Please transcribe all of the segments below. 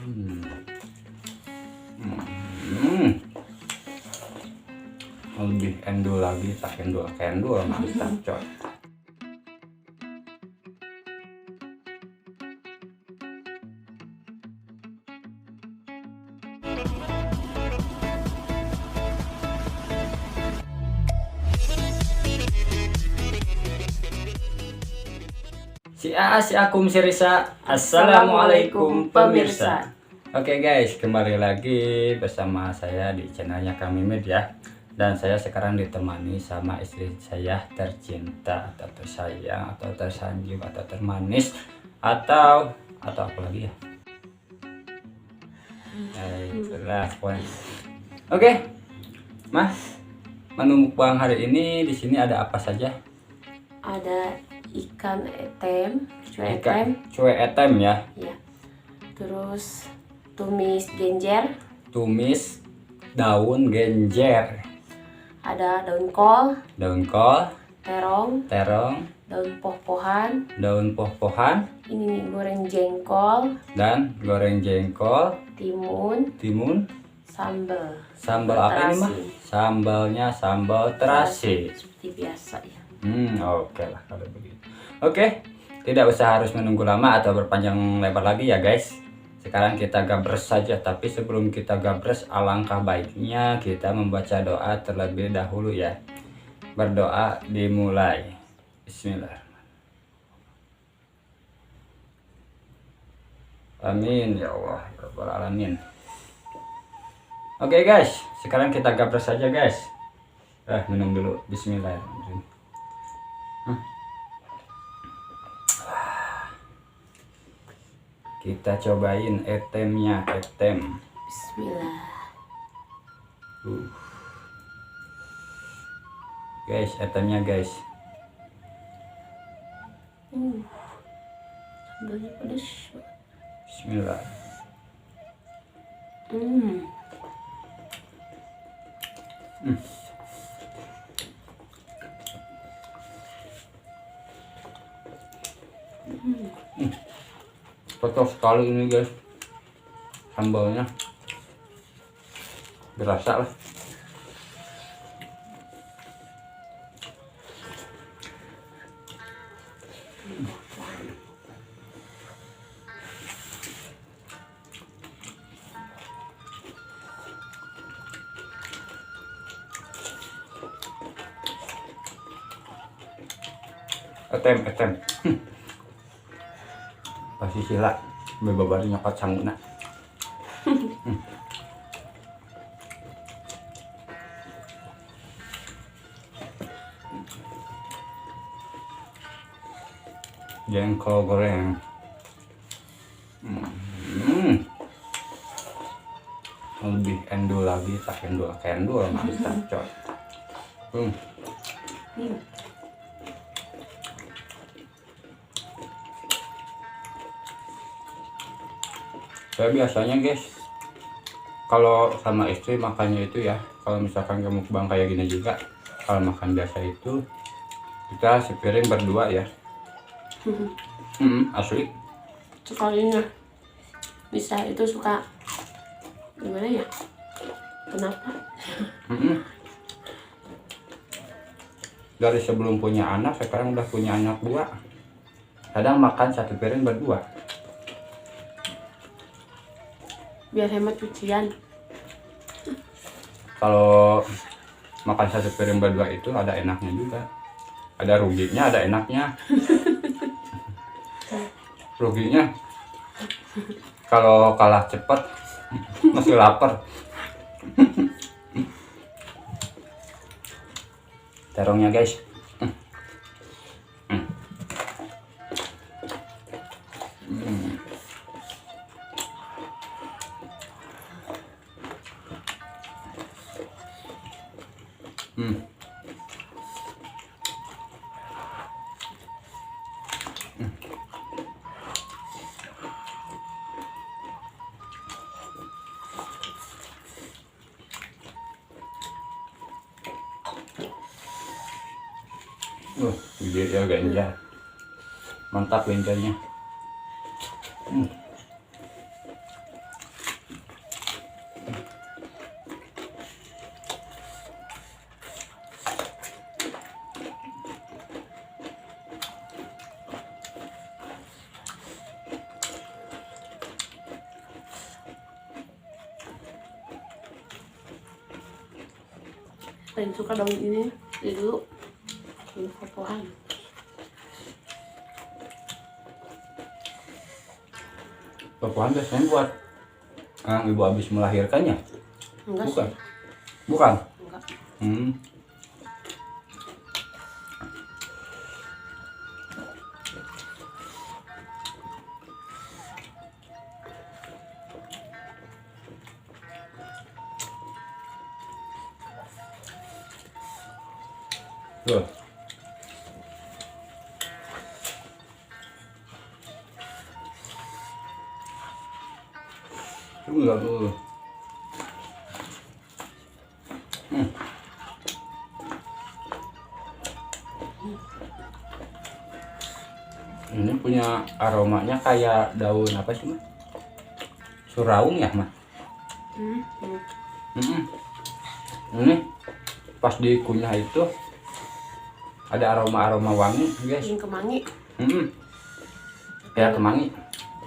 Lebih endul lagi, tak endul mantap coy. Si Akum si Risa. Assalamualaikum pemirsa. Oke guys, kembali lagi bersama saya di channelnya Kang Mimid ya. Dan saya sekarang ditemani sama istri saya tercinta atau tersayang atau tersanjung atau termanis atau apa lagi ya? Itulah pokoknya. Oke, Mah, menu mukbang hari ini di sini ada apa saja? Ada ikan etem, Cue etem ya. ya. Terus tumis genjer, Tumis daun genjer, ada daun kol, terong, daun poh-pohan, ini nih goreng jengkol, dan goreng jengkol, timun, sambal. apa ini mah? Sambalnya sambal terasi. Seperti biasa ya. Oke lah kalau begitu. Oke, tidak usah harus menunggu lama atau berpanjang lebar lagi ya guys. Sekarang kita gabres saja, tapi sebelum kita gabres alangkah baiknya kita membaca doa terlebih dahulu ya. Berdoa dimulai. Bismillah. Amin ya Allah ya Rabbal Alamin. Oke guys, sekarang kita gabres saja guys. Minum dulu. Bismillahirrahmanirrahim. Kita cobain etemnya, etem. Bismillah. Guys, etemnya guys. Sambalnya pedas. Bismillah. Cocok sekali ini guys, sambalnya berasa lah. Etem pasti sila beberapa nyokot sangguna. Jengkol goreng. Lebih endul lagi, tak endul mantap coy. Saya biasanya guys, kalau sama istri makannya itu ya, kalau misalkan kamu mukbang kayak gini juga, kalau makan biasa itu kita sepiring berdua ya. Asli. Sekalinya bisa itu suka gimana ya? Kenapa? Dari sebelum punya anak, sekarang udah punya anak 2. Kadang makan satu piring berdua. Biar hemat cucian. Kalau makan satu piring berdua itu ada enaknya juga. Ada ruginya, ada enaknya. Ruginya kalau kalah cepat masih lapar. Terongnya guys. Gede ya genjer. Mantap genjernya. paling suka daun ini dari dulu. Ini popohan. Popohan biasanya buat ibu habis melahirkannya? Enggak Bukan. sih. Bukan. Enggak. Tuh. Enggak tuh. Ini punya aromanya kayak daun apa sih, Mas? Suraung ya, Mas? Ini pas dikunyah itu ada aroma-aroma wangi, guys. Ini kemangi. Ya, kemangi.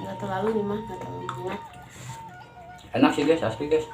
Enggak terlalu nih mah, enggak terlalu banget. Enak sih, guys, asli, guys.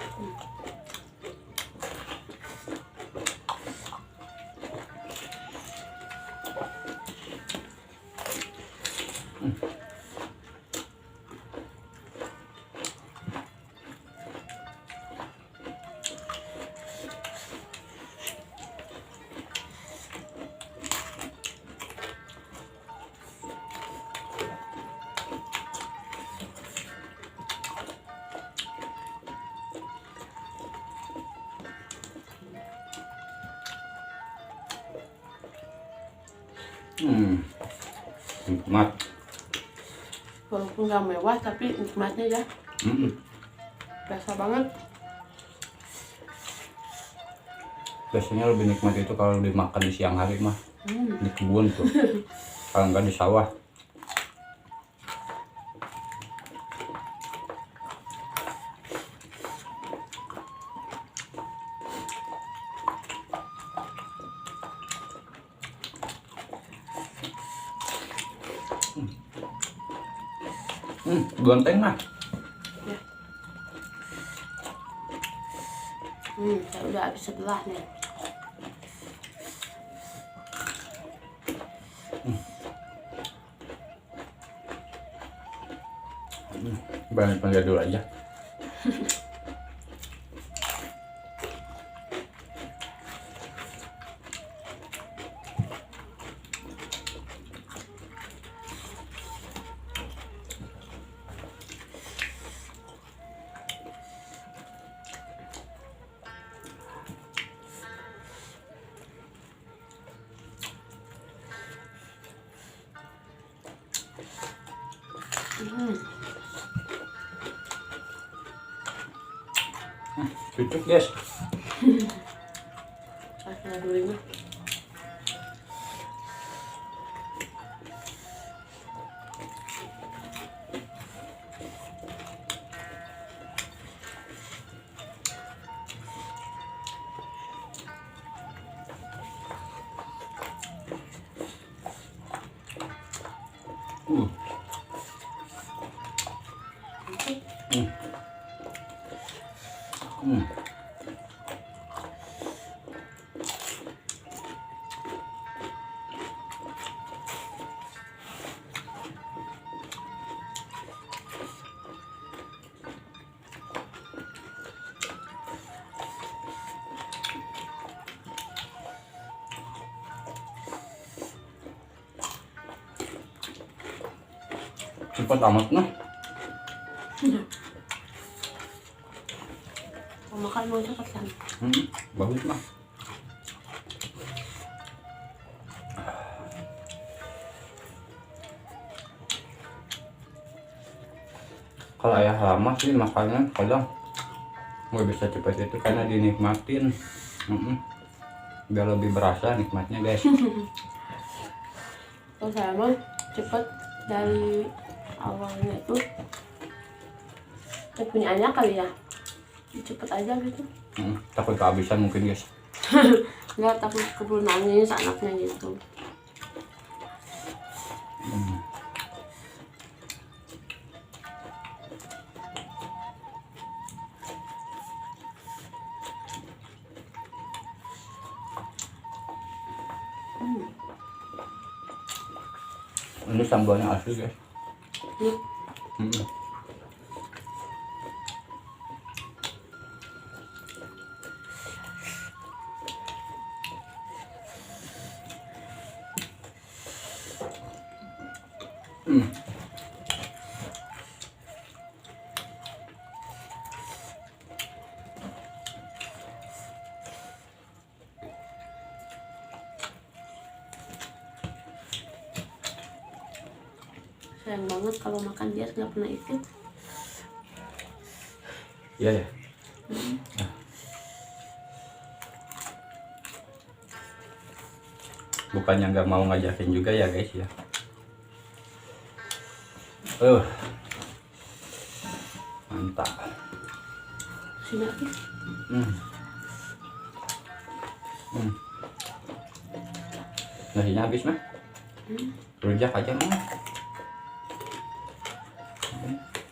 Nikmat. Walaupun nggak mewah tapi nikmatnya ya berasa banget. Biasanya lebih nikmat itu kalau dimakan di siang hari mah, di kebun tuh. Kalau nggak di sawah. Gonteng mah. Ya. Saya udah habis sebelah nih. Banyak dulu aja. Cucuk, guys. Rasanya dulu. Cepat amat nah. Mau makan mau cepat kan? Bagus mah. Kalau ayah lama sih makannya kadang nggak bisa cepat itu karena dinikmatin. Biar lebih berasa nikmatnya, guys. Kalau saya mah cepet dari awalnya itu punya kali ya, cepet aja gitu. Takut kehabisan mungkin, guys. Nggak, takut keburu nangis anaknya gitu. Ini sambalnya asli guys. Hmm. Hmm. Hmm. Sayang banget kalau makan dia nggak pernah ikut. Iya ya. Nah. Bukannya nggak mau ngajakin juga ya guys ya. Mantap. Sini Afif. Nasinya habis mah. Rujak aja mah.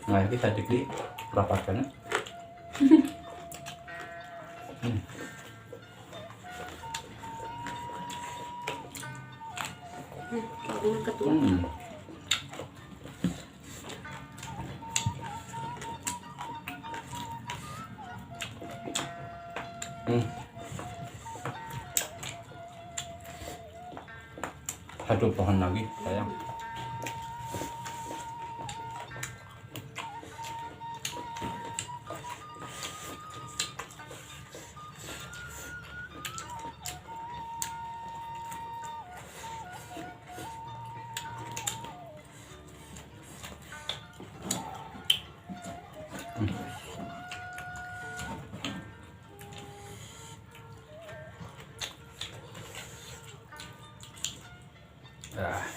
Nggak lagi sadik di rapatkan. Ini ketua. Satu pohon lagi sayang.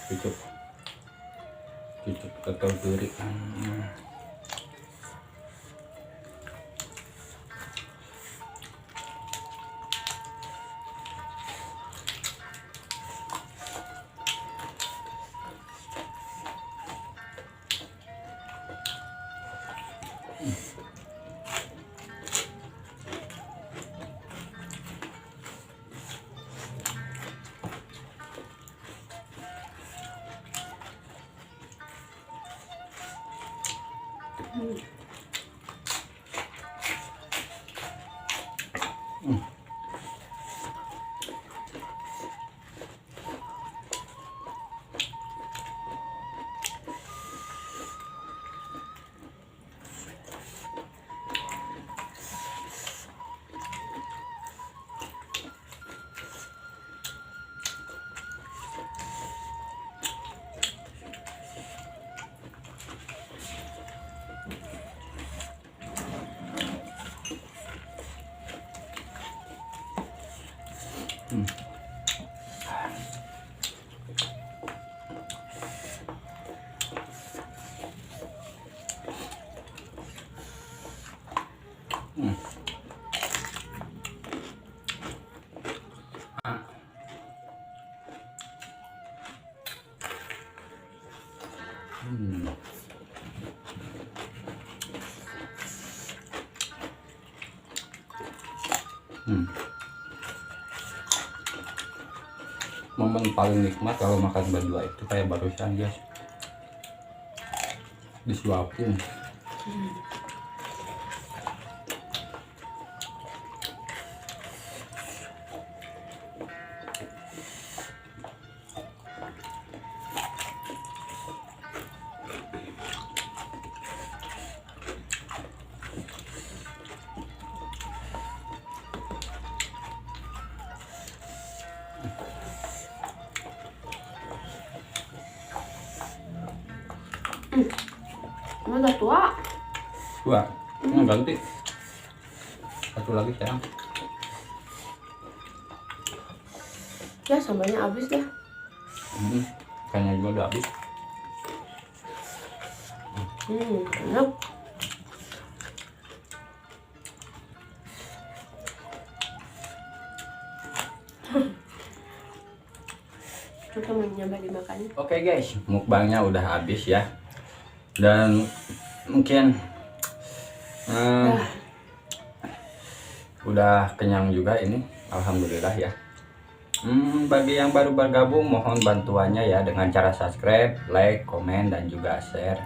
Cukup ketel duri. Momen paling nikmat kalau makan berdua itu kayak barusan guys, disuapin. Ini udah tua. Dua, ganti satu lagi sayang. Ya sambalnya habis dah. Kayaknya juga udah habis. Enak. Kita mau nyoba dimakan. Oke guys, mukbangnya udah habis ya, dan mungkin udah kenyang juga ini, alhamdulillah ya. Bagi yang baru bergabung, mohon bantuannya ya dengan cara subscribe, like, komen, dan juga share.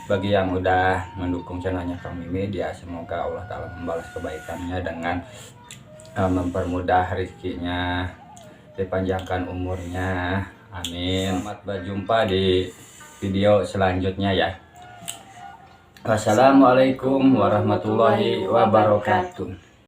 Bagi yang udah mendukung channelnya Kang Mimin ya, semoga Allah Ta'ala membalas kebaikannya dengan mempermudah rezekinya, dipanjangkan umurnya, amin. Selamat berjumpa di video selanjutnya ya. Wassalamualaikum warahmatullahi wabarakatuh.